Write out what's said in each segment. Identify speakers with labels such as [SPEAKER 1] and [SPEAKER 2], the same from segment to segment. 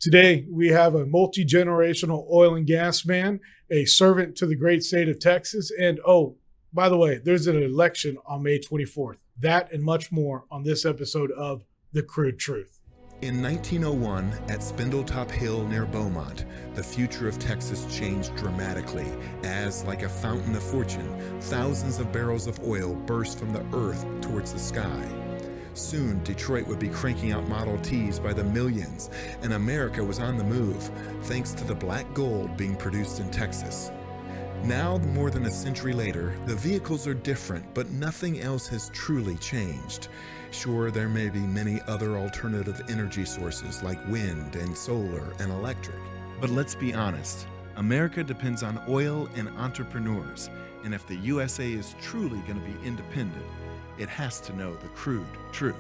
[SPEAKER 1] Today, we have a multi-generational oil and gas man, a servant to the great state of Texas, and by the way, there's an election on May 24th. That and much more on this episode of The Crude Truth.
[SPEAKER 2] In 1901, at Spindletop Hill near Beaumont, the future of Texas changed dramatically as, like a fountain of fortune, thousands of barrels of oil burst from the earth towards the sky. Soon, Detroit would be cranking out Model Ts by the millions, and America was on the move, thanks to the black gold being produced in Texas. Now, more than a century later, the vehicles are different, but nothing else has truly changed. Sure, there may be many other alternative energy sources like wind and solar and electric. But let's be honest, America depends on oil and entrepreneurs, and if the USA is truly going to be independent, it has to know the crude truth.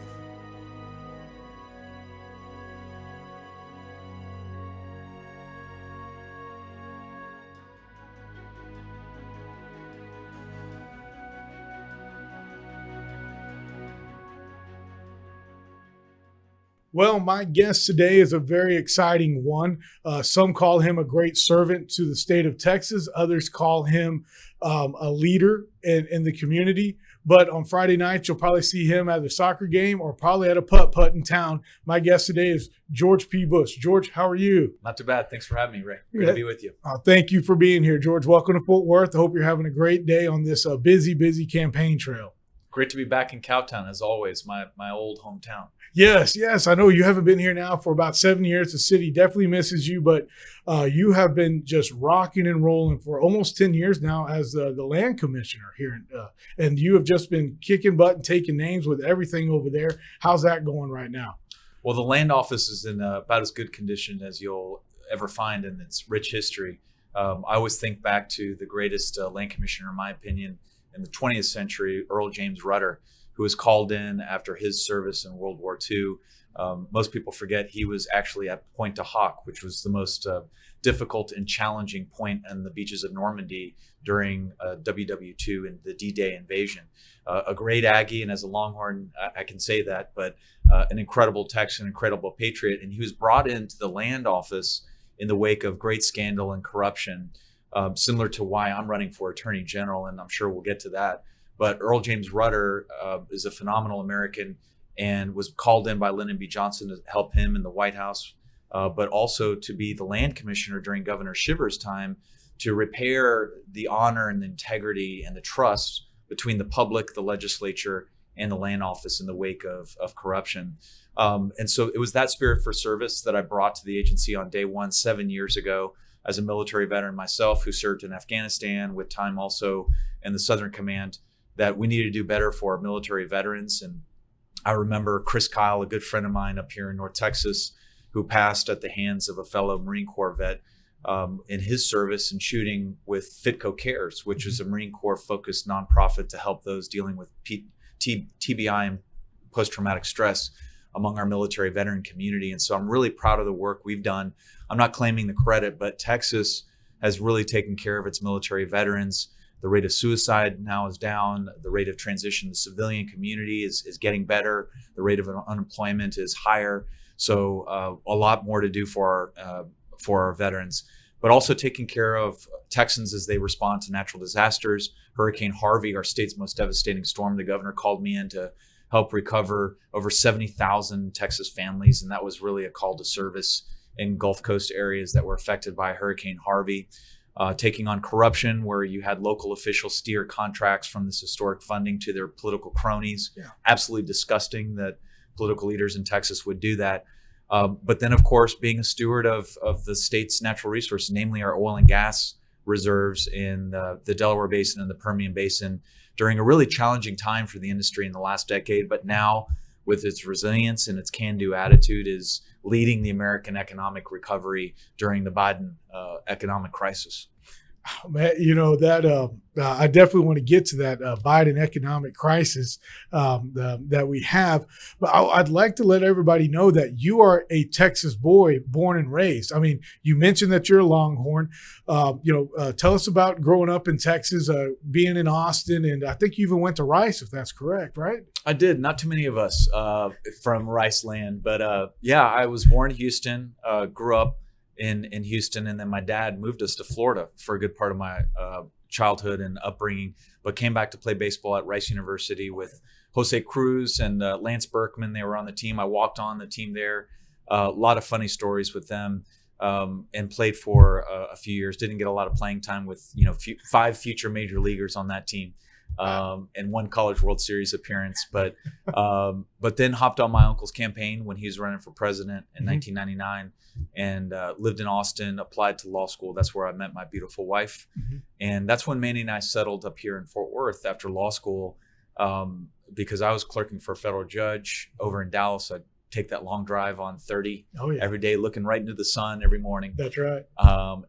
[SPEAKER 1] Well, my guest today is a very exciting one. Some call him a great servant to the state of Texas. Others call him a leader in the community. But on Friday night, you'll probably see him at a soccer game or probably at a putt-putt in town. My guest today is George P. Bush. George, how are you?
[SPEAKER 3] Not too bad. Thanks for having me, Ray. Good to be with you.
[SPEAKER 1] Thank you for being here, George. Welcome to Fort Worth. I hope you're having a great day on this busy campaign trail.
[SPEAKER 3] Great to be back in Cowtown, as always, my old hometown.
[SPEAKER 1] Yes. I know you haven't been here now for about 7 years. The city definitely misses you, but you have been just rocking and rolling for almost 10 years now as the land commissioner here. And you have just been kicking butt and taking names with everything over there. How's that going right now?
[SPEAKER 3] Well, the land office is in about as good condition as you'll ever find in its rich history. I always think back to the greatest land commissioner, in my opinion, in the 20th century, Earl James Rudder, who was called in after his service in World War II. Most people forget he was actually at Pointe du Hoc, which was the most difficult and challenging point on the beaches of Normandy during WW2 and the D-Day invasion. A great Aggie, and as a Longhorn, I can say that, but an incredible Texan, incredible patriot. And he was brought into the land office in the wake of great scandal and corruption, similar to why I'm running for Attorney General, and I'm sure we'll get to that. But Earl James Rudder is a phenomenal American and was called in by Lyndon B. Johnson to help him in the White House, but also to be the land commissioner during Governor Shivers' time to repair the honor and the integrity and the trust between the public, the legislature, and the land office in the wake of corruption. And so it was that spirit for service that I brought to the agency on day one 7 years ago as a military veteran myself who served in Afghanistan with time also in the Southern Command, that we needed to do better for our military veterans. And I remember Chris Kyle, a good friend of mine up here in North Texas, who passed at the hands of a fellow Marine Corps vet in his service and shooting with Fitco Cares, which is a Marine Corps focused nonprofit to help those dealing with TBI and post-traumatic stress among our military veteran community. And so I'm really proud of the work we've done. I'm not claiming the credit, but Texas has really taken care of its military veterans. The rate of suicide now is down. The rate of transition to the civilian community is getting better. The rate of unemployment is higher. So a lot more to do for our veterans, but also taking care of Texans as they respond to natural disasters. Hurricane Harvey, our state's most devastating storm, the governor called me in to help recover over 70,000 Texas families. And that was really a call to service in Gulf Coast areas that were affected by Hurricane Harvey. Taking on corruption, where you had local officials steer contracts from this historic funding to their political cronies. Yeah. Absolutely disgusting that political leaders in Texas would do that. But then, of course, being a steward of the state's natural resources, namely our oil and gas reserves in the Delaware Basin and the Permian Basin during a really challenging time for the industry in the last decade. But now, with its resilience and its can-do attitude, is leading the American economic recovery during the Biden economic crisis.
[SPEAKER 1] Man, I definitely want to get to that Biden economic crisis that we have, but I'd like to let everybody know that you are a Texas boy, born and raised. I mean, you mentioned that you're a Longhorn. Tell us about growing up in Texas, being in Austin, and I think you even went to Rice, if that's correct, right?
[SPEAKER 3] I did. Not too many of us from Rice land, but yeah, I was born in Houston, grew up in Houston, and then my dad moved us to Florida for a good part of my childhood and upbringing, but came back to play baseball at Rice University with Jose Cruz and Lance Berkman. They were on the team. I walked on the team there. A lot of funny stories with them, and played for a few years. Didn't get a lot of playing time with 5 future major leaguers on that team. And 1 College World Series appearance, but then hopped on my uncle's campaign when he was running for president in 1999, and lived in Austin, applied to law school. That's where I met my beautiful wife. And that's when Manny and I settled up here in Fort Worth after law school, because I was clerking for a federal judge over in Dallas. I'd take that long drive on 30 every day, looking right into the sun every morning.
[SPEAKER 1] That's right.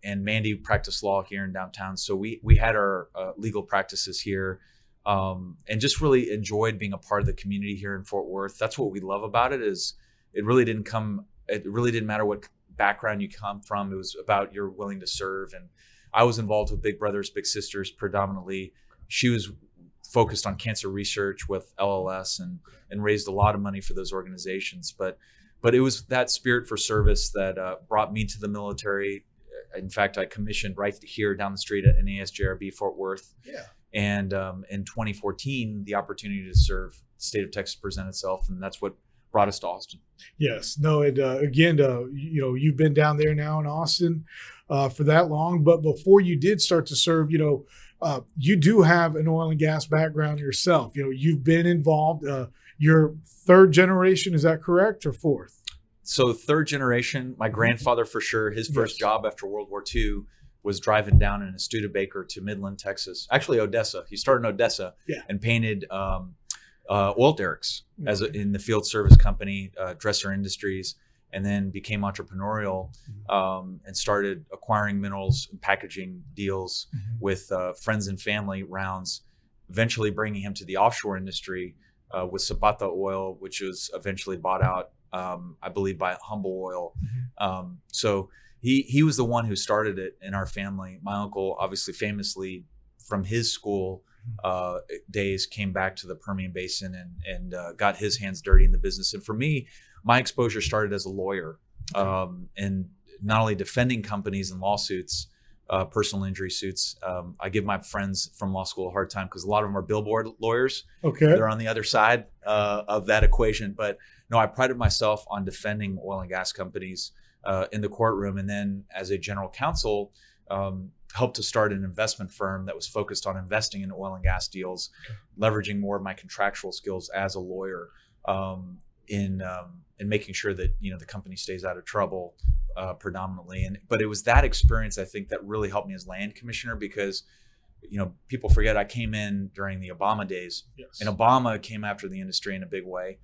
[SPEAKER 3] And Mandy practiced law here in downtown. So we had our legal practices here, and just really enjoyed being a part of the community here in Fort Worth. That's what we love about it, is it really didn't matter what background you come from. It was about you're willing to serve. And I was involved with Big Brothers Big Sisters predominantly. She was focused on cancer research with LLS and raised a lot of money for those organizations. But it was that spirit for service that brought me to the military. In fact, I commissioned right here down the street at NASJRB Fort Worth.
[SPEAKER 1] Yeah.
[SPEAKER 3] And in 2014, the opportunity to serve the state of Texas presented itself, and that's what brought us to Austin.
[SPEAKER 1] Yes. No. And again, you've been down there now in Austin for that long, but before you did start to serve, you do have an oil and gas background yourself. You've been involved. You're 3rd generation, is that correct, or 4th?
[SPEAKER 3] So 3rd generation. My grandfather, for sure, his first job after World War II was driving down in a Studebaker to Midland, Texas. Actually, Odessa. He started in Odessa and painted oil derricks in the field service company, Dresser Industries, and then became entrepreneurial and started acquiring minerals and packaging deals with friends and family rounds, eventually bringing him to the offshore industry with Zapata Oil, which was eventually bought out, I believe, by Humble Oil. So he was the one who started it in our family. My uncle, obviously famously from his school days, came back to the Permian Basin and got his hands dirty in the business. And for me, my exposure started as a lawyer, and not only defending companies in lawsuits, personal injury suits. I give my friends from law school a hard time because a lot of them are billboard lawyers. They're on the other side of that equation. But no, I prided myself on defending oil and gas companies in the courtroom. And then as a general counsel, helped to start an investment firm that was focused on investing in oil and gas deals, leveraging more of my contractual skills as a lawyer in making sure that the company stays out of trouble predominantly. But it was that experience, I think, that really helped me as land commissioner, because people forget I came in during the Obama days, and Obama came after the industry in a big way.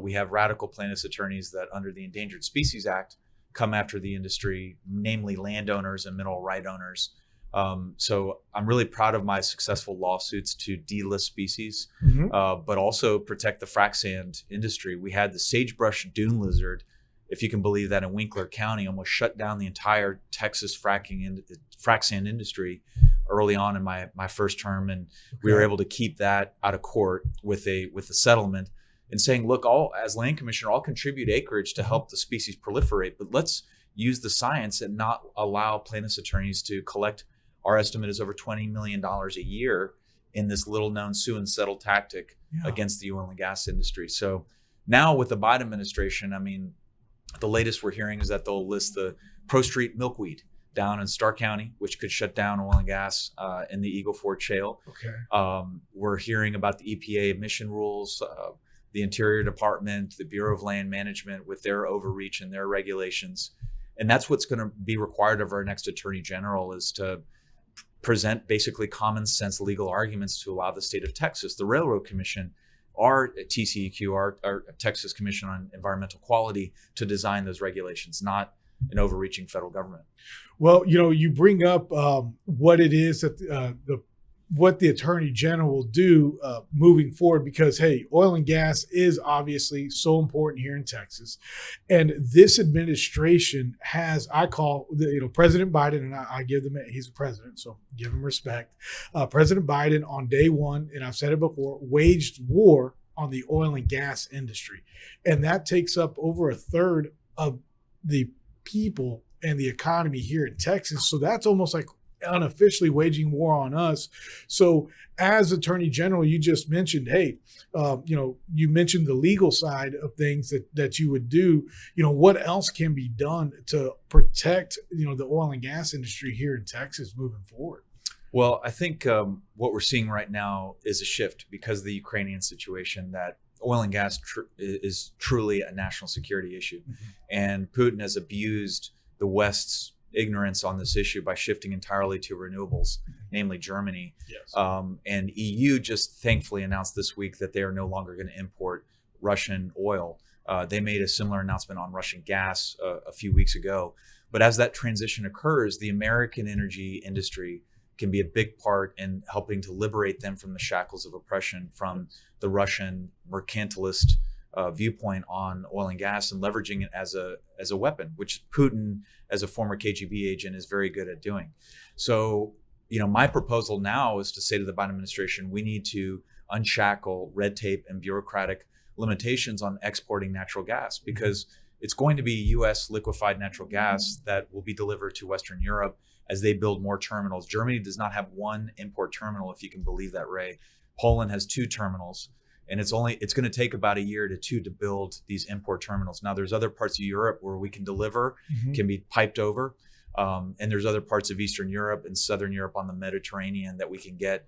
[SPEAKER 3] We have radical plaintiffs attorneys that under the Endangered Species Act come after the industry, namely landowners and mineral right owners. So I'm really proud of my successful lawsuits to delist species, but also protect the frac sand industry. We had the sagebrush dune lizard, if you can believe that, in Winkler County, almost shut down the entire Texas frac sand industry early on in my first term. And we were able to keep that out of court with a settlement, and saying, look, as land commissioner, I'll contribute acreage to help the species proliferate, but let's use the science and not allow plaintiffs' attorneys to collect. Our estimate is over $20 million a year in this little known sue and settle tactic against the oil and gas industry. So now with the Biden administration, I mean, the latest we're hearing is that they'll list the Pro Street milkweed down in Starr County, which could shut down oil and gas in the Eagle Ford Shale. We're hearing about the EPA emission rules, the Interior Department, the Bureau of Land Management with their overreach and their regulations. And that's what's going to be required of our next Attorney General, is to present basically common sense legal arguments to allow the state of Texas, the Railroad Commission, our TCEQ, our Texas Commission on Environmental Quality, to design those regulations, not an overreaching federal government.
[SPEAKER 1] Well, you bring up what it is that what the Attorney General will do moving forward, because, hey, oil and gas is obviously so important here in Texas. And this administration has, I call, President Biden, and I give them, he's a president, so give him respect. President Biden on day one, and I've said it before, waged war on the oil and gas industry. And that takes up over a third of the people and the economy here in Texas. So that's almost like unofficially waging war on us. So as Attorney General, you just mentioned, hey, you mentioned the legal side of things that you would do. What else can be done to protect, the oil and gas industry here in Texas moving forward?
[SPEAKER 3] Well, I think what we're seeing right now is a shift because of the Ukrainian situation, that oil and gas is truly a national security issue. Mm-hmm. And Putin has abused the West's ignorance on this issue by shifting entirely to renewables, namely Germany.
[SPEAKER 1] Yes.
[SPEAKER 3] And EU just thankfully announced this week that they are no longer going to import Russian oil. They made a similar announcement on Russian gas a few weeks ago. But as that transition occurs, the American energy industry can be a big part in helping to liberate them from the shackles of oppression from the Russian mercantilist viewpoint on oil and gas, and leveraging it as a weapon, which Putin, as a former KGB agent, is very good at doing. So, my proposal now is to say to the Biden administration, we need to unshackle red tape and bureaucratic limitations on exporting natural gas, because it's going to be U.S. liquefied natural gas that will be delivered to Western Europe as they build more terminals. Germany does not have one import terminal, if you can believe that, Ray. Poland has 2 terminals. And it's going to take about a year to 2 to build these import terminals. Now, there's other parts of Europe where we can deliver, can be piped over. And there's other parts of Eastern Europe and Southern Europe on the Mediterranean that we can get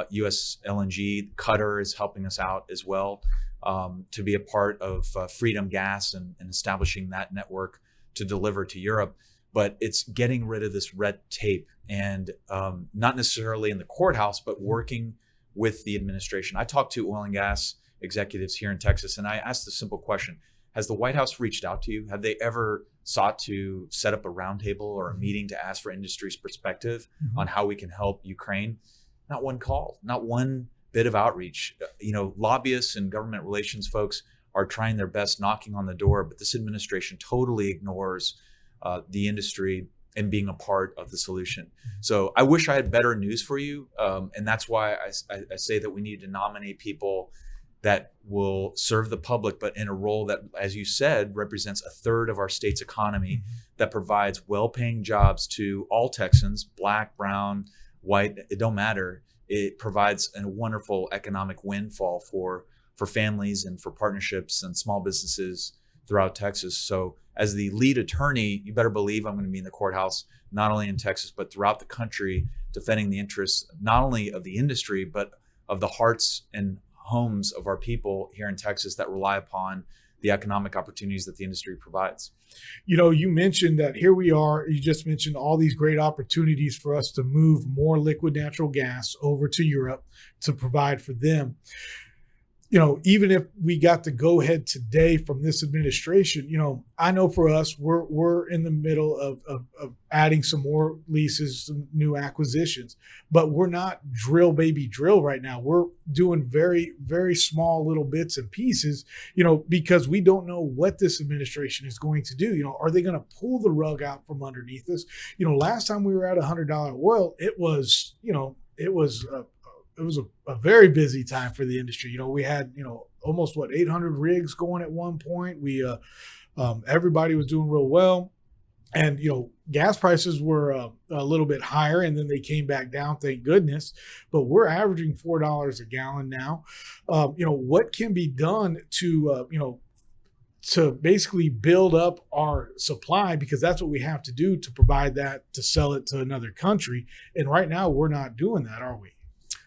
[SPEAKER 3] U.S. LNG. Qatar is helping us out as well to be a part of Freedom Gas and establishing that network to deliver to Europe. But it's getting rid of this red tape, and not necessarily in the courthouse, but working with the administration. I talked to oil and gas executives here in Texas, and I asked the simple question: has the White House reached out to you? Have they ever sought to set up a roundtable or a meeting to ask for industry's perspective on how we can help Ukraine? Not one call, not one bit of outreach. Lobbyists and government relations folks are trying their best, knocking on the door, but this administration totally ignores the industry and being a part of the solution. So I wish I had better news for you. And that's why I say that we need to nominate people that will serve the public, but in a role that, as you said, represents a third of our state's economy, that provides well-paying jobs to all Texans, black, brown, white, it don't matter. It provides a wonderful economic windfall for families and for partnerships and small businesses throughout Texas. So as the lead attorney, you better believe I'm going to be in the courthouse, not only in Texas, but throughout the country, defending the interests not only of the industry, but of the hearts and homes of our people here in Texas that rely upon the economic opportunities that the industry provides.
[SPEAKER 1] You mentioned that here we are. You just mentioned all these great opportunities for us to move more liquid natural gas over to Europe to provide for them. Even if we got the go ahead today from this administration, I know for us, we're in the middle of adding some more leases, some new acquisitions, but we're not drill baby drill right now. We're doing very, very small little bits and pieces, because we don't know what this administration is going to do. Are they going to pull the rug out from underneath us? Last time we were at $100 oil, it was a very busy time for the industry. We had, almost 800 rigs going at one point. We, everybody was doing real well, and, gas prices were a little bit higher, and then they came back down, thank goodness, but we're averaging $4 a gallon now. What can be done to basically build up our supply, because that's what we have to do to provide that, to sell it to another country. And right now we're not doing that, are we?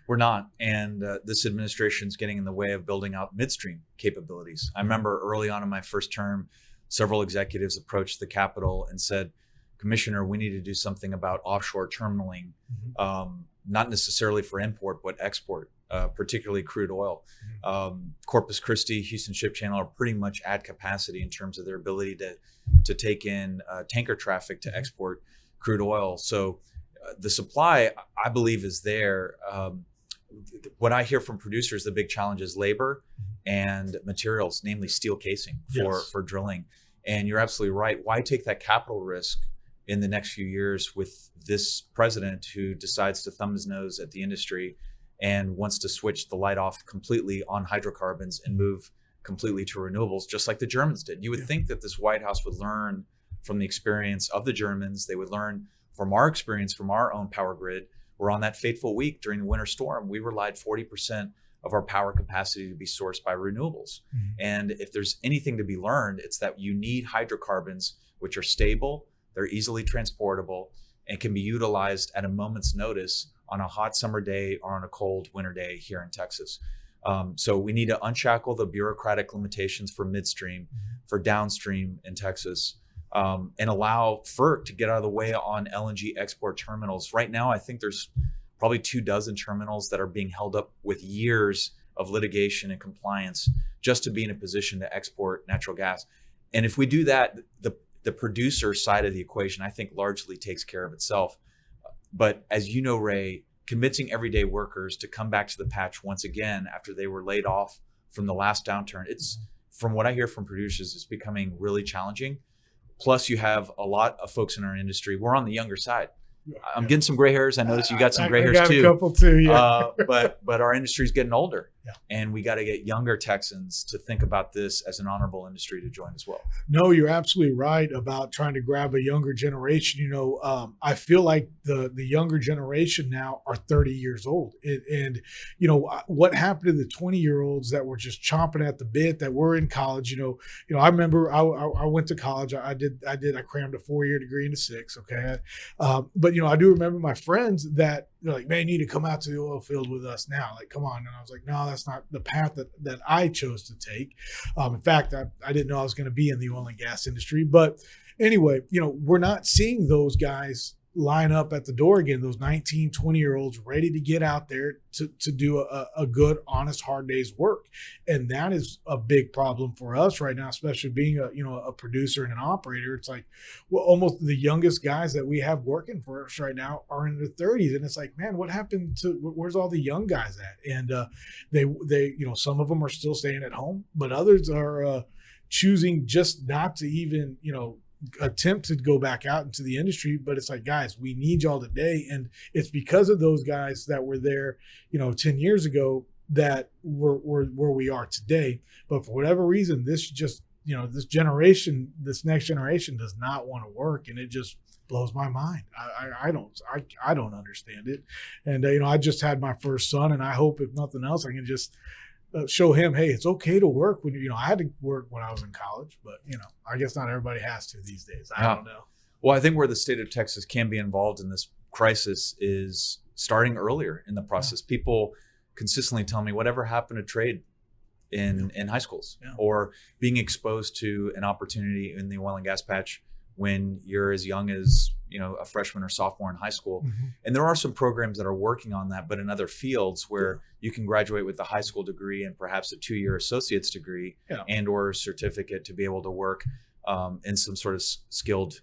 [SPEAKER 3] We're not. And this administration is getting in the way of building out midstream capabilities. I remember early on in my first term, several executives approached the Capitol and said, Commissioner, we need to do something about offshore terminaling. not necessarily for import, but export, particularly crude oil. Corpus Christi, Houston Ship Channel are pretty much at capacity in terms of their ability to take in tanker traffic to export crude oil. So the supply, I believe, is there. What I hear from producers, the big challenge is labor and materials, namely steel casing for drilling. And you're absolutely right. Why take that capital risk in the next few years with this president who decides to thumb his nose at the industry and wants to switch the light off completely on hydrocarbons and move completely to renewables, just like the Germans did? You would think that this White House would learn from the experience of the Germans. They would learn from our experience, from our own power grid. We're on that fateful week during the winter storm. We relied 40% of our power capacity to be sourced by renewables. And if there's anything to be learned, it's that you need hydrocarbons, which are stable, they're easily transportable, and can be utilized at a moment's notice on a hot summer day or on a cold winter day here in Texas. So we need to unshackle the bureaucratic limitations for midstream, for downstream in Texas, and allow FERC to get out of the way on LNG export terminals. Right now, I think there's probably 24 terminals that are being held up with years of litigation and compliance just to be in a position to export natural gas. And if we do that, the producer side of the equation, I think, largely takes care of itself. But as you know, Ray, convincing everyday workers to come back to the patch once again after they were laid off from the last downturn, it's, from what I hear from producers, it's becoming really challenging. Plus, you have a lot of folks in our industry. We're on the younger side. I'm getting some gray hairs. I noticed you got some gray hairs too.
[SPEAKER 1] I got a couple too,
[SPEAKER 3] but our industry's getting older, and we got to get younger Texans to think about this as an honorable industry to join as well.
[SPEAKER 1] No, you're absolutely right about trying to grab a younger generation. You know, I feel like the younger generation now are 30 years old, and you know what happened to the 20-year-olds that were just chomping at the bit, that were in college. You know, I remember I went to college. I crammed a 4-year degree into 6. Okay, but you know, I do remember my friends that they're like, man, you need to come out to the oil field with us now. Like, come on. And I was like, no, that's not the path that I chose to take. In fact, I didn't know I was going to be in the oil and gas industry. But anyway, you know, we're not seeing those guys line up at the door again, those 19, 20-year-olds ready to get out there to do a good, honest, hard day's work. And that is a big problem for us right now, especially being a producer and an operator. It's like, well, almost the youngest guys that we have working for us right now are in their 30s. And it's like, man, what happened to, where's all the young guys at? And they you know, some of them are still staying at home, but others are choosing just not to even, you know, attempt to go back out into the industry. But it's like, guys, we need y'all today. And it's because of those guys that were there, you know, 10 years ago that we're where we are today. But for whatever reason, this just, you know, this next generation does not want to work. And it just blows my mind. I don't understand it. And, you know, I just had my first son, and I hope, if nothing else, I can just show him, hey, it's okay to work when, you know, I had to work when I was in college, but, you know, I guess not everybody has to these days. I don't know.
[SPEAKER 3] Well, I think where the state of Texas can be involved in this crisis is starting earlier in the process. People consistently tell me, whatever happened to trade in high schools, or being exposed to an opportunity in the oil and gas patch when you're as young as, you know, a freshman or sophomore in high school. And there are some programs that are working on that, but in other fields where you can graduate with a high school degree and perhaps a 2-year associate's degree and or certificate to be able to work in some sort of skilled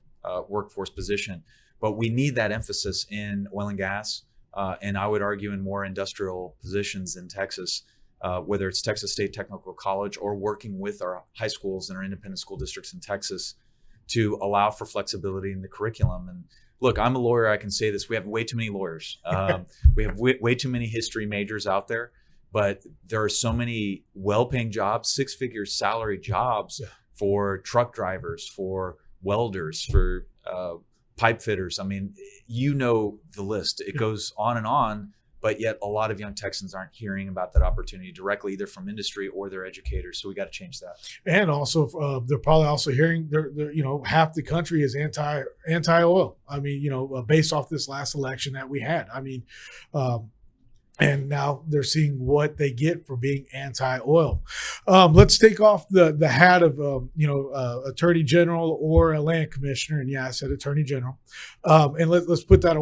[SPEAKER 3] workforce position. But we need that emphasis in oil and gas, and I would argue in more industrial positions in Texas, whether it's Texas State Technical College or working with our high schools and our independent school districts in Texas to allow for flexibility in the curriculum. And look, I'm a lawyer. I can say this. We have way too many lawyers. We have way too many history majors out there, but there are so many well-paying jobs, 6-figure salary jobs for truck drivers, for welders, for pipe fitters. I mean, you know the list. It goes on and on, but yet a lot of young Texans aren't hearing about that opportunity directly, either from industry or their educators. So we got to change that. And
[SPEAKER 1] also, they're probably also hearing, you know, half the country is anti-oil. I mean, you know, based off this last election that we had. I mean, And now they're seeing what they get for being anti-oil. Let's take off the hat of attorney general or a land commissioner. And yeah, I said attorney general. And let's put that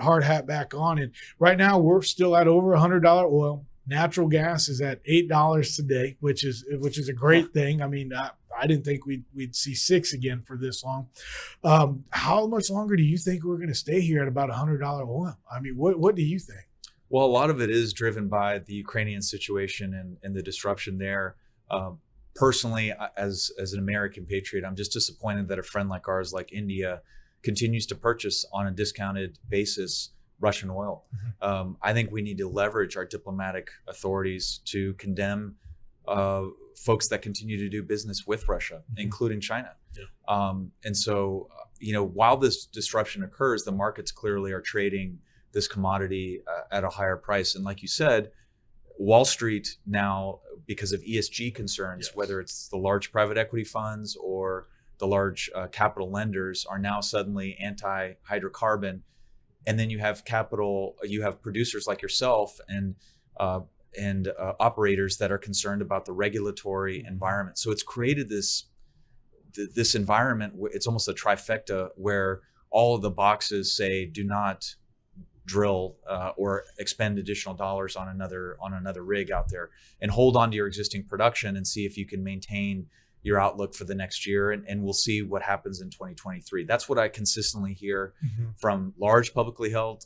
[SPEAKER 1] hard hat back on. And right now we're still at over $100 oil. Natural gas is at $8 today, which is a great thing. I mean, I didn't think we'd see $6 again for this long. How much longer do you think we're going to stay here at about $100 oil? I mean, what do you think?
[SPEAKER 3] Well, a lot of it is driven by the Ukrainian situation and the disruption there. Personally, as an American patriot, I'm just disappointed that a friend like ours, like India, continues to purchase on a discounted basis Russian oil.
[SPEAKER 1] Mm-hmm.
[SPEAKER 3] I think we need to leverage our diplomatic authorities to condemn folks that continue to do business with Russia, mm-hmm. including China. Yeah. And so, while this disruption occurs, the markets clearly are trading this commodity at a higher price. And like you said, Wall Street now, because of ESG concerns, yes. whether it's the large private equity funds or the large capital lenders, are now suddenly anti-hydrocarbon. And then you have producers like yourself and operators that are concerned about the regulatory environment. So it's created this environment where it's almost a trifecta where all of the boxes say do not drill or expend additional dollars on another rig out there, and hold on to your existing production and see if you can maintain your outlook for the next year, and we'll see what happens in 2023. That's what I consistently hear mm-hmm. from large publicly held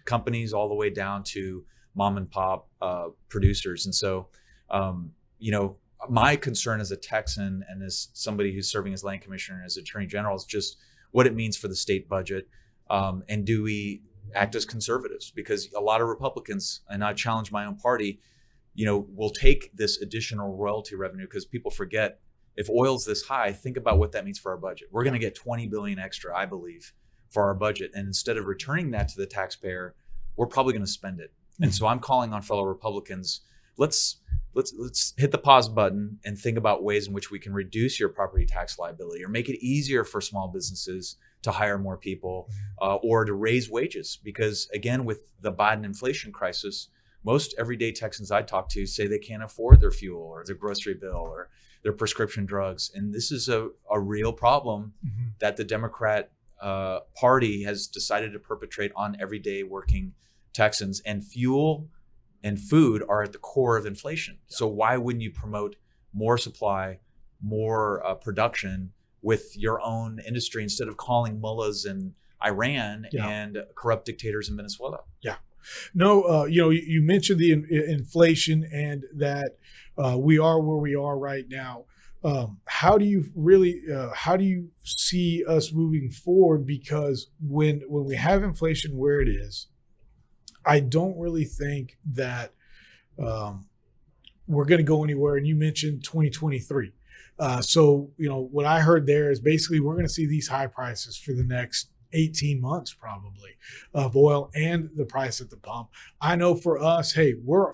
[SPEAKER 3] companies all the way down to mom and pop producers. And so, my concern as a Texan and as somebody who's serving as land commissioner and as attorney general is just what it means for the state budget, and do we act as conservatives? Because a lot of Republicans, and I challenge my own party, will take this additional royalty revenue, because people forget, if oil's this high, think about what that means for our budget. We're going to get $20 billion extra, I believe, for our budget. And instead of returning that to the taxpayer, we're probably going to spend it. Mm-hmm. And so I'm calling on fellow Republicans, let's hit the pause button and think about ways in which we can reduce your property tax liability, or make it easier for small businesses to hire more people, or to raise wages. Because again, with the Biden inflation crisis, most everyday Texans I talk to say they can't afford their fuel or their grocery bill or their prescription drugs. And this is a real problem mm-hmm. that the Democrat Party has decided to perpetrate on everyday working Texans. And fuel and food are at the core of inflation. Yeah. So why wouldn't you promote more supply, more production with your own industry, instead of calling mullahs in Iran yeah. and corrupt dictators in Venezuela? Yeah.
[SPEAKER 1] No, you mentioned the inflation and that we are where we are right now. How do you see us moving forward? Because when we have inflation where it is, I don't really think that we're going to go anywhere. And you mentioned 2023. So what I heard there is basically we're going to see these high prices for the next 18 months probably of oil and the price at the pump. I know for us, hey, we're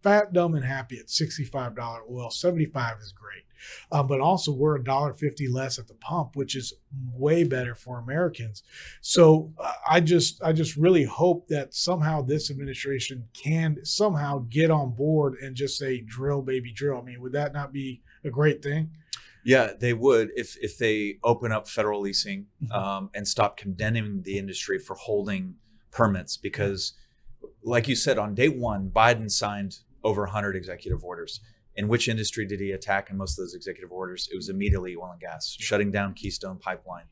[SPEAKER 1] fat, dumb, and happy at $65 oil. 75 is great. But also we're $1.50 less at the pump, which is way better for Americans. So I just really hope that somehow this administration can somehow get on board and just say, drill, baby, drill. I mean, would that not be a great thing?
[SPEAKER 3] Yeah, they would if they open up federal leasing and stop condemning the industry for holding permits. Because like you said, on day one, Biden signed over 100 executive orders. In which industry did he attack in most of those executive orders? It was immediately oil and gas, shutting down Keystone Pipeline.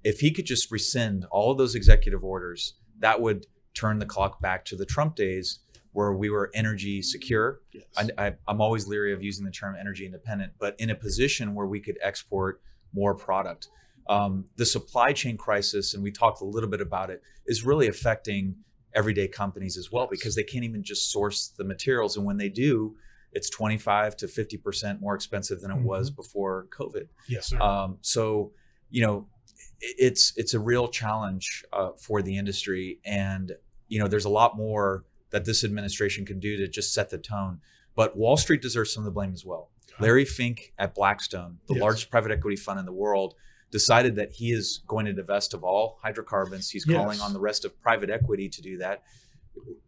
[SPEAKER 3] If he could just rescind all of those executive orders, that would turn the clock back to the Trump days, where we were energy secure. Yes. I'm always leery of using the term energy independent, but in a position where we could export more product. The supply chain crisis, and we talked a little bit about it, is really affecting everyday companies as well, because they can't even just source the materials. And when they do, it's 25 to 50% more expensive than it was before COVID.
[SPEAKER 1] Yes, sir.
[SPEAKER 3] So, it's a real challenge for the industry. And, there's a lot more that this administration can do to just set the tone. But Wall Street deserves some of the blame as well. Larry Fink at Blackstone, the largest private equity fund in the world, decided that he is going to divest of all hydrocarbons. He's calling on the rest of private equity to do that.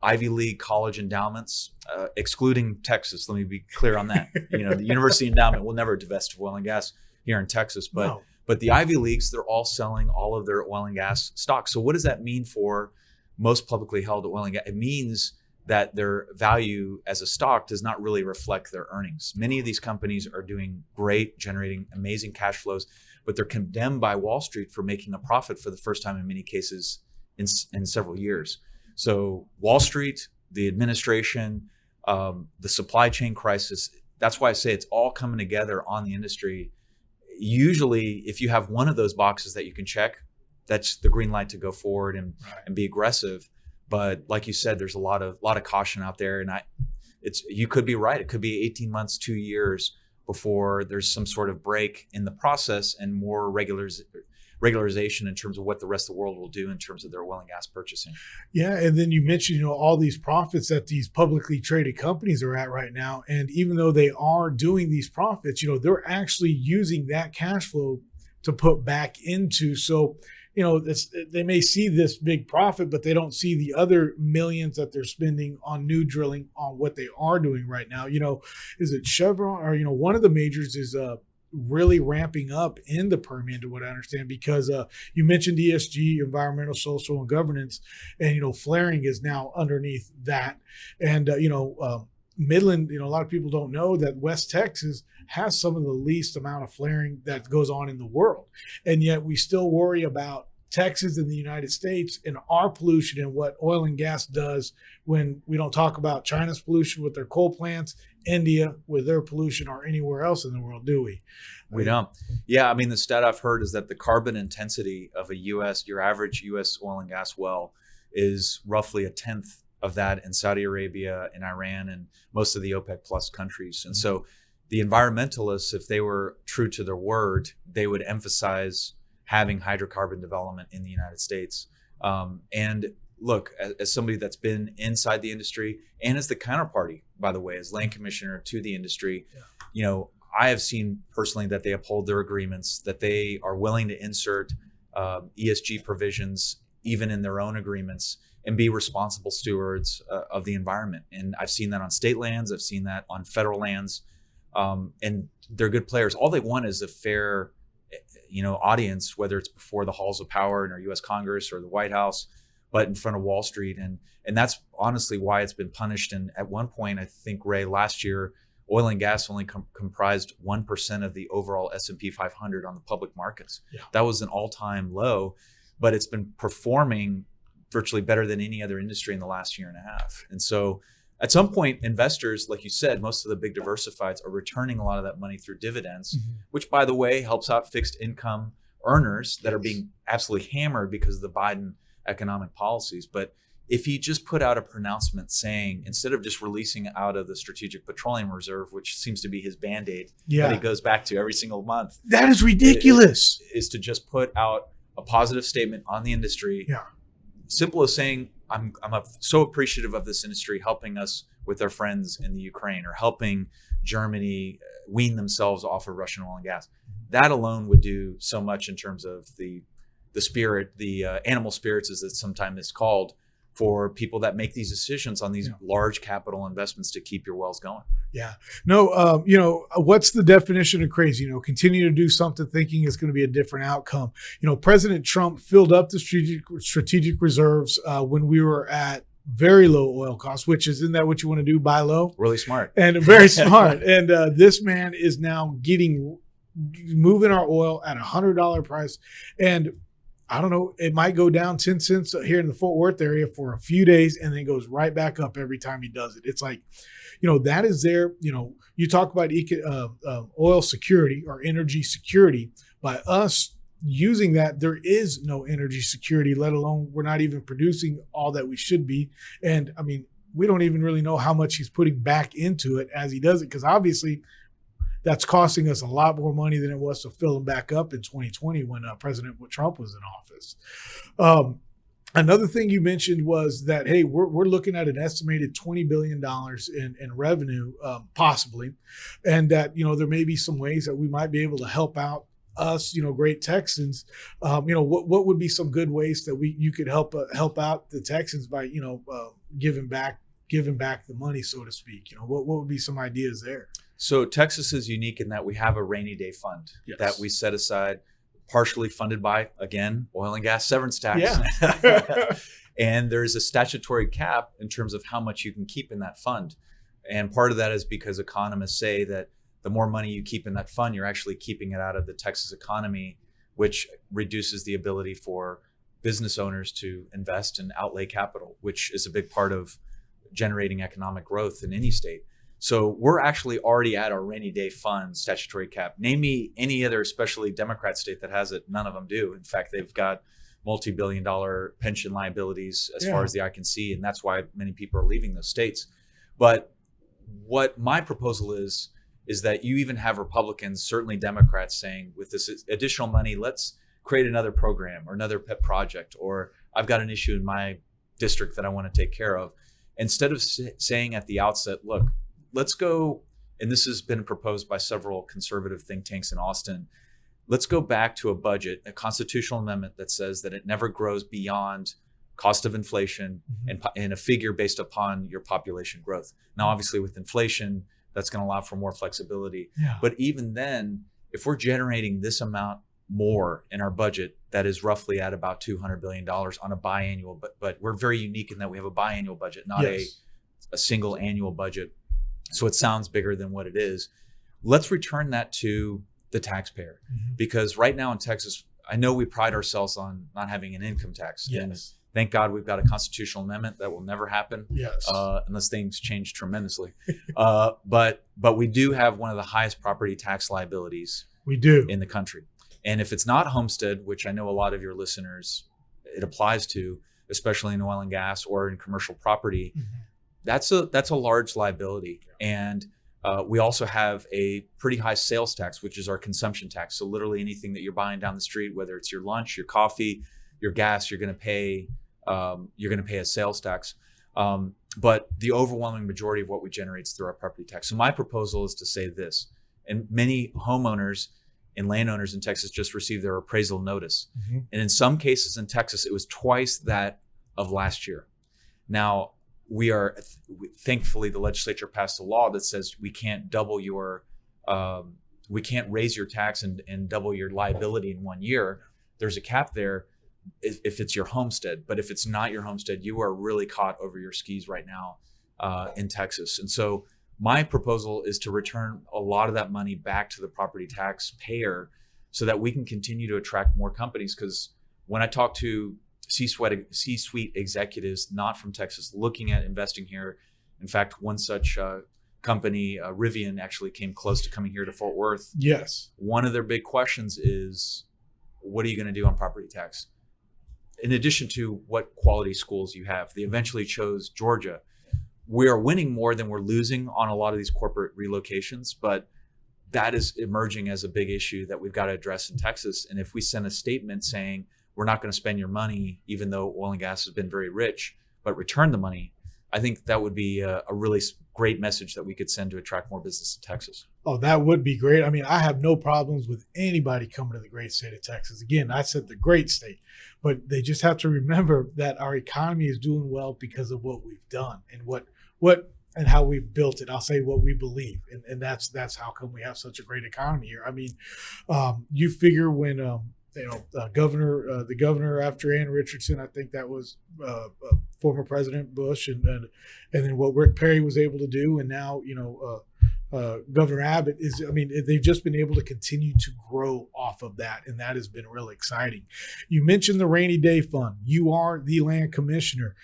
[SPEAKER 3] Ivy League college endowments, excluding Texas. Let me be clear on that. The university endowment will never divest of oil and gas here in Texas, but the Ivy Leagues, they're all selling all of their oil and gas stocks. So what does that mean for most publicly held oil and gas? It means that their value as a stock does not really reflect their earnings. Many of these companies are doing great, generating amazing cash flows, but they're condemned by Wall Street for making a profit for the first time in many cases in several years. So Wall Street, the administration, the supply chain crisis, that's why I say it's all coming together on the industry. Usually, if you have one of those boxes that you can check, that's the green light to go forward and be aggressive. But like you said, there's a lot of caution out there, and you could be right. It could be 18 months, 2 years before there's some sort of break in the process and more regularization in terms of what the rest of the world will do in terms of their oil and gas purchasing.
[SPEAKER 1] Yeah, and then you mentioned, all these profits that these publicly traded companies are at right now, and even though they are doing these profits, they're actually using that cash flow to put back into. So, they may see this big profit, but they don't see the other millions that they're spending on new drilling on what they are doing right now. Is it Chevron or, one of the majors is really ramping up in the Permian, to what I understand, because you mentioned ESG, environmental, social, and governance, and, flaring is now underneath that. And, Midland, a lot of people don't know that West Texas has some of the least amount of flaring that goes on in the world. And yet we still worry about Texas and the United States and our pollution and what oil and gas does, when we don't talk about China's pollution with their coal plants, India with their pollution, or anywhere else in the world, do we?
[SPEAKER 3] We don't. Yeah, the stat I've heard is that the carbon intensity of your average U.S. oil and gas well is roughly a tenth of that in Saudi Arabia and Iran and most of the OPEC plus countries. And so the environmentalists, if they were true to their word, they would emphasize having hydrocarbon development in the United States. And look, as somebody that's been inside the industry and as the counterparty, by the way, as land commissioner to the industry, I have seen personally that they uphold their agreements, that they are willing to insert ESG provisions even in their own agreements and be responsible stewards of the environment. And I've seen that on state lands. I've seen that on federal lands. And they're good players. All they want is a fair, audience, whether it's before the halls of power in our U.S. Congress or the White House, but in front of Wall Street. And that's honestly why it's been punished. And at one point, I think, Ray, last year, oil and gas only comprised 1% of the overall S&P 500 on the public markets. Yeah. That was an all-time low, but it's been performing virtually better than any other industry in the last year and a half. And so at some point, investors, like you said, most of the big diversifieds are returning a lot of that money through dividends, which, by the way, helps out fixed income earners that are being absolutely hammered because of the Biden economic policies. But if he just put out a pronouncement saying, instead of just releasing out of the Strategic Petroleum Reserve, which seems to be his Band-Aid that he goes back to every single month.
[SPEAKER 1] That is ridiculous.
[SPEAKER 3] Is to just put out a positive statement on the industry. Yeah. Simple as saying, I'm so appreciative of this industry helping us with our friends in the Ukraine, or helping Germany wean themselves off of Russian oil and gas. That alone would do so much in terms of the spirit, the animal spirits, as it's sometimes called, for people that make these decisions on these large capital investments to keep your wells going.
[SPEAKER 1] Yeah. No, what's the definition of crazy? Continue to do something thinking it's going to be a different outcome. President Trump filled up the strategic reserves when we were at very low oil costs, which isn't that what you want to do? Buy low?
[SPEAKER 3] Really smart.
[SPEAKER 1] And very smart. And this man is now moving our oil at $100 price. And I don't know, it might go down 10 cents here in the Fort Worth area for a few days and then goes right back up every time he does it. It's like, that is there. You talk about oil security or energy security. By us using that, there is no energy security, let alone we're not even producing all that we should be. And we don't even really know how much he's putting back into it as he does it, because obviously that's costing us a lot more money than it was to fill them back up in 2020 when President Trump was in office. Another thing you mentioned was that, hey, we're looking at an estimated $20 billion in revenue, possibly, and that there may be some ways that we might be able to help out us, great Texans, what would be some good ways that you could help out the Texans by, giving back the money, so to speak? What would be some ideas there?
[SPEAKER 3] So Texas is unique in that we have a rainy day fund that we set aside, partially funded by, again, oil and gas severance tax.
[SPEAKER 1] Yeah.
[SPEAKER 3] And there's a statutory cap in terms of how much you can keep in that fund. And part of that is because economists say that the more money you keep in that fund, you're actually keeping it out of the Texas economy, which reduces the ability for business owners to invest and outlay capital, which is a big part of generating economic growth in any state. So we're actually already at our rainy day fund statutory cap. Name me any other, especially Democrat state that has it. None of them do. In fact, they've got multi-billion-dollar pension liabilities as far as the eye can see, and that's why many people are leaving those states. But what my proposal is that you even have Republicans, certainly Democrats, saying with this additional money, let's create another program or another pet project, or I've got an issue in my district that I want to take care of. Instead of saying at the outset, look, let's go, and this has been proposed by several conservative think tanks in Austin, let's go back to a budget, a constitutional amendment that says that it never grows beyond cost of inflation and a figure based upon your population growth. Now, obviously with inflation, that's going to allow for more flexibility.
[SPEAKER 1] Yeah.
[SPEAKER 3] But even then, if we're generating this amount more in our budget, that is roughly at about $200 billion on a biannual, but we're very unique in that we have a biannual budget, not a single annual budget. So it sounds bigger than what it is. Let's return that to the taxpayer, because right now in Texas, I know we pride ourselves on not having an income tax.
[SPEAKER 1] Yes.
[SPEAKER 3] And thank God we've got a constitutional amendment that will never happen unless things change tremendously. But we do have one of the highest property tax liabilities in the country. And if it's not homestead, which I know a lot of your listeners, it applies to, especially in oil and gas or in commercial property, that's a large liability. And we also have a pretty high sales tax, which is our consumption tax. So literally anything that you're buying down the street, whether it's your lunch, your coffee, your gas, you're going to pay a sales tax. But the overwhelming majority of what we generate is through our property tax. So my proposal is to say this, and many homeowners and landowners in Texas just received their appraisal notice. And in some cases in Texas, it was twice that of last year. Now, thankfully the legislature passed a law that says we can't raise your tax and double your liability in 1 year. There's a cap there if it's your homestead, but if it's not your homestead, you are really caught over your skis right now in Texas. And so my proposal is to return a lot of that money back to the property tax payer so that we can continue to attract more companies. Because when I talk to C-suite executives not from Texas looking at investing here. In fact, one such company, Rivian, actually came close to coming here to Fort Worth.
[SPEAKER 1] Yes.
[SPEAKER 3] One of their big questions is, what are you going to do on property tax? In addition to what quality schools you have, they eventually chose Georgia. We are winning more than we're losing on a lot of these corporate relocations, but that is emerging as a big issue that we've got to address in Texas. And if we send a statement saying, we're not going to spend your money, even though oil and gas has been very rich, but return the money, I think that would be a really great message that we could send to attract more business in Texas.
[SPEAKER 1] Oh, that would be great. I mean, I have no problems with anybody coming to the great state of Texas. Again, I said the great state, but they just have to remember that our economy is doing well because of what we've done and what and how we've built it. I'll say what we believe. And that's how come we have such a great economy here. I mean, you figure when, the governor after Ann Richardson, I think that was former President Bush, and then what Rick Perry was able to do, and now Governor Abbott is. I mean, they've just been able to continue to grow off of that, and that has been really exciting. You mentioned the rainy day fund. You are the land commissioner.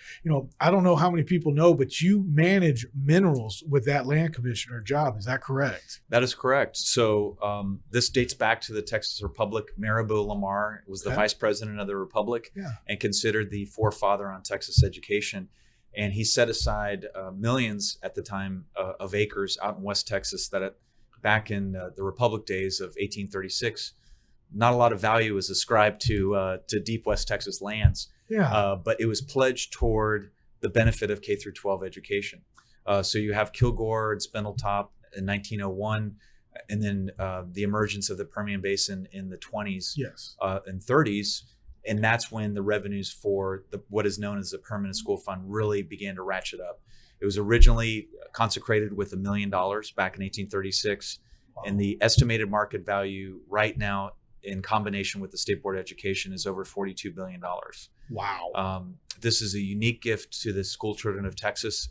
[SPEAKER 1] I don't know how many people know, but you manage minerals with that land commissioner job. Is that correct?
[SPEAKER 3] That is correct. So this dates back to the Texas Republic. Maribel Lamar was the vice president of the Republic and considered the forefather on Texas education. And he set aside millions at the time of acres out in West Texas that back in the Republic days of 1836, not a lot of value was ascribed to deep West Texas lands. But it was pledged toward the benefit of K through 12 education. So you have Kilgore and Spindletop in 1901. and then the emergence of the Permian Basin in the 20s
[SPEAKER 1] Yes.
[SPEAKER 3] and 30s. And that's when the revenues for what is known as the Permanent School Fund really began to ratchet up. It was originally consecrated with $1 million back in 1836.
[SPEAKER 1] Wow.
[SPEAKER 3] And the estimated market value right now, in combination with the State Board of Education, is over $42 billion.
[SPEAKER 1] Wow.
[SPEAKER 3] This is a unique gift to the school children of Texas.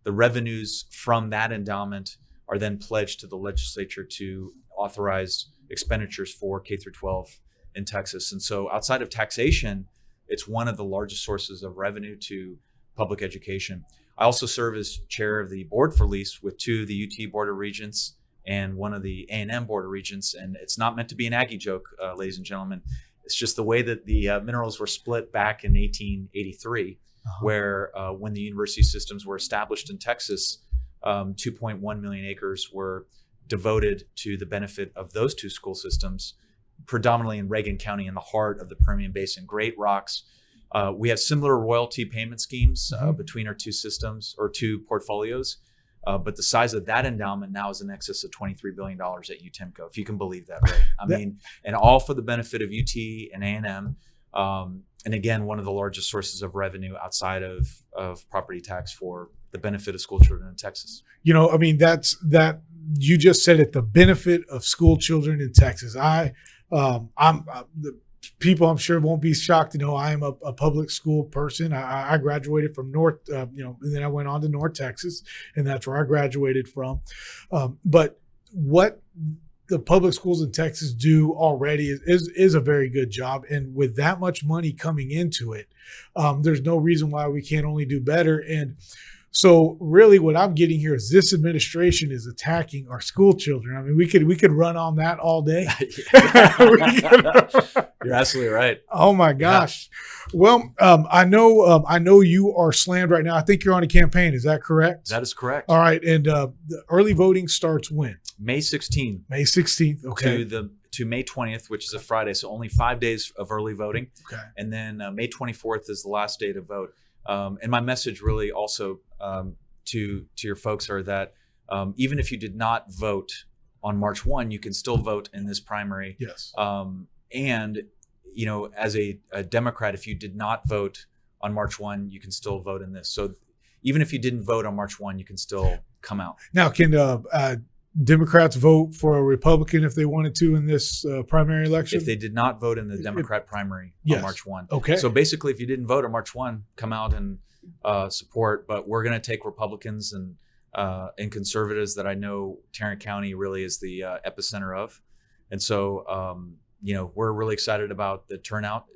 [SPEAKER 3] The revenues from that endowment are then pledged to the legislature to authorize expenditures for K through 12 in Texas. And so outside of taxation, it's one of the largest sources of revenue to public education. I also serve as chair of the board for lease with 2 of the UT Board of Regents and one of the A&M Board of Regents. And it's not meant to be an Aggie joke, ladies and gentlemen. It's just the way that the minerals were split back in 1883, where when the university systems were established in Texas, 2.1 million acres were devoted to the benefit of those 2 school systems, predominantly in Reagan County in the heart of the Permian Basin. Great rocks. We have similar royalty payment schemes between our 2 systems or 2 portfolios. But the size of that endowment now is in excess of $23 billion at UTEMCO, if you can believe that, right? I mean, and all for the benefit of UT and A&M. And again, one of the largest sources of revenue outside of property tax for the benefit of school children in Texas.
[SPEAKER 1] You know, I mean, that you just said it, the benefit of school children in Texas. The people I'm sure won't be shocked to know I am a public school person. I graduated from North, and then I went on to North Texas, and that's where I graduated from. But what the public schools in Texas do already is a very good job. And with that much money coming into it, there's no reason why we can't only do better. And so really what I'm getting here is this administration is attacking our school children. I mean, we could run on that all day.
[SPEAKER 3] You're absolutely right.
[SPEAKER 1] Oh my gosh. Yeah. Well, I know you are slammed right now. I think you're on a campaign. Is that correct?
[SPEAKER 3] That is correct.
[SPEAKER 1] All right. And the early voting starts when?
[SPEAKER 3] May 16th.
[SPEAKER 1] May 16th. Okay.
[SPEAKER 3] To May 20th, which is a Friday. So only 5 days of early voting.
[SPEAKER 1] Okay.
[SPEAKER 3] And then May 24th is the last day to vote. And my message really also to your folks are that even if you did not vote on March 1, you can still vote in this primary.
[SPEAKER 1] Yes.
[SPEAKER 3] And, as a Democrat, if you did not vote on March 1, you can still vote in this. So even if you didn't vote on March 1, you can still come out.
[SPEAKER 1] Now, can Democrats vote for a Republican if they wanted to in this primary election?
[SPEAKER 3] If they did not vote in the Democrat primary on March 1.
[SPEAKER 1] Okay.
[SPEAKER 3] So basically, if you didn't vote on March 1, come out and support. But we're going to take Republicans and conservatives that I know Tarrant County really is the epicenter of. And so, we're really excited about the turnout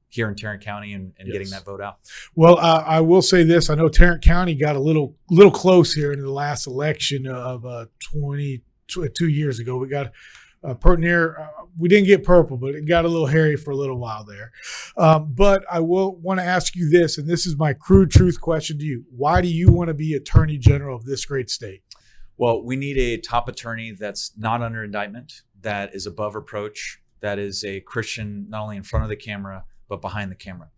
[SPEAKER 3] here in Tarrant County and
[SPEAKER 1] Yes.
[SPEAKER 3] getting that vote out.
[SPEAKER 1] Well, I will say this. I know Tarrant County got a little close here in the last election of 2 years ago. We got near, we didn't get purple, but it got a little hairy for a little while there. But I will want to ask you this, and this is my crude truth question to you. Why do you want to be Attorney General of this great state?
[SPEAKER 3] Well, we need a top attorney that's not under indictment, that is above reproach, that is a Christian not only in front of the camera, but behind the camera.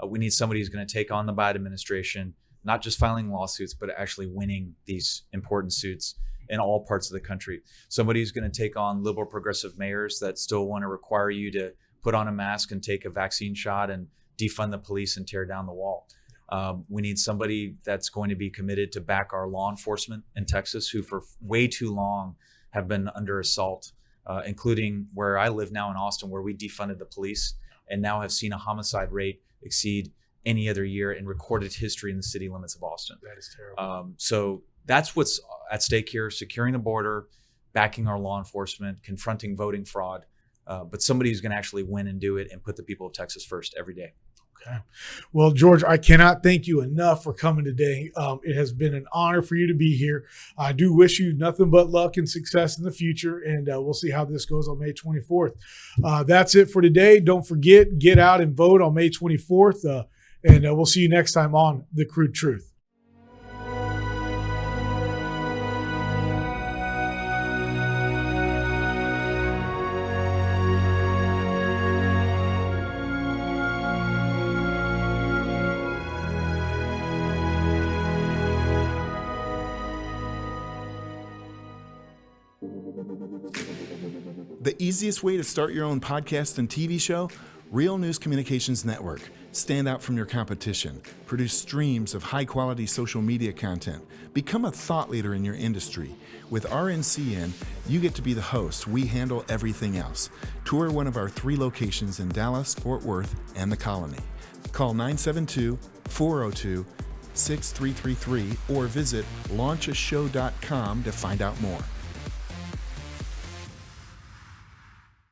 [SPEAKER 3] We need somebody who's going to take on the Biden administration, not just filing lawsuits, but actually winning these important suits in all parts of the country. Somebody who's going to take on liberal progressive mayors that still want to require you to put on a mask and take a vaccine shot and defund the police and tear down the wall. We need somebody that's going to be committed to back our law enforcement in Texas, who for way too long have been under assault, including where I live now in Austin, where we defunded the police and now have seen a homicide rate exceed any other year in recorded history in the city limits of Austin.
[SPEAKER 1] That is terrible.
[SPEAKER 3] So that's what's at stake here: securing the border, backing our law enforcement, confronting voting fraud, but somebody who's going to actually win and do it and put the people of Texas first every day.
[SPEAKER 1] Okay. Well, George, I cannot thank you enough for coming today. It has been an honor for you to be here. I do wish you nothing but luck and success in the future, and we'll see how this goes on May 24th. That's it for today. Don't forget, get out and vote on May 24th, and we'll see you next time on The Crude Truth.
[SPEAKER 2] The easiest way to start your own podcast and TV show? Real News Communications Network. Stand out from your competition. Produce streams of high-quality social media content. Become a thought leader in your industry. With RNCN, you get to be the host. We handle everything else. Tour one of our 3 locations in Dallas, Fort Worth, and the Colony. Call 972-402-6333 or visit launchashow.com to find out more.